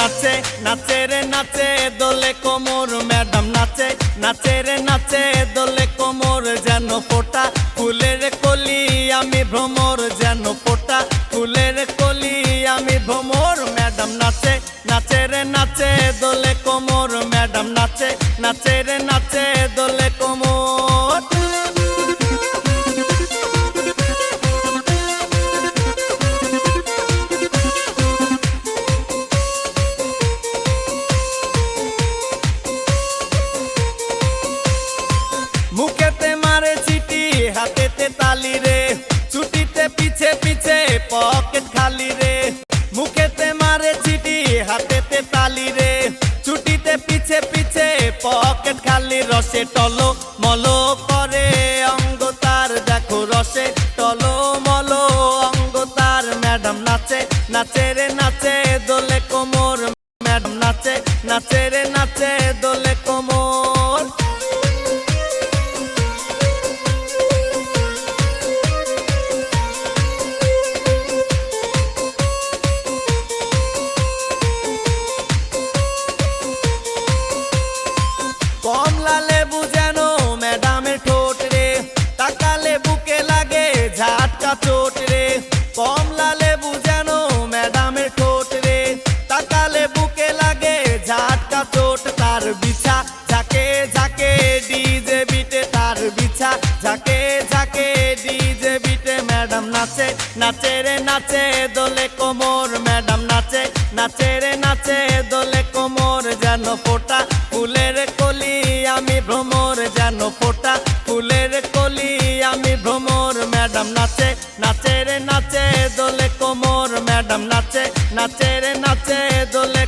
নাচে নাচে রে নাচে দোলে কোমর ম্যাডাম নাচে নাচে রে নাচে দোলে কোমর যেন ফোটা ফুলের কলি আমি ভ্রমর যেন ফোটা ফুলের কলি আমি ভ্রমর ম্যাডাম নাচে নাচে রে নাচে দোলে কোমর ম্যাডাম নাচে নাচে রে নাচে দোলে কোমর মুখেতে মারে চিটি হাতেতে তালি রে ছুটিতে পিছে পিছে পকেট খালি রে মুখেতে মারে চিটি হাতেতে তালি রে ছুটিতে পিছে পিছে পকেট খালি রসে টলো মলো করে অঙ্গ তার দেখো রসে টলো মলো অঙ্গ তার ম্যাডাম নাচে নাচে রে নাচে দোলে কোমর ম্যাডাম নাচে নাচে রে নাচে দোলে কোমর কমলা লেবু যেন ম্যাডামের ঠোঁট রে তাকালে বুকে লাগে ঝাটকা চোট রে কমলা লেবু যেন ম্যাডামের ঠোঁট রে তাকালে বুকে লাগে ঝাটকা চোট তার বিছা ঝাঁকে ঝাঁকে ডিজে বিটে তার বিছা ঝাঁকে ঝাঁকে ডিজে বিটে ম্যাডাম নাচে নাচে রে নাচে দোলে কোমর ম্যাডাম নাচে নাচে রে নাচে দোলে কোমর যেন ফোটা ফুলের কলি আমি ভ্রমর যেন ফোটা ফুলের কলি আমি ভ্রমর ম্যাডাম নাচে নাচে রে নাচে দোলে কোমর ম্যাডাম নাচে নাচে রে নাচে দোলে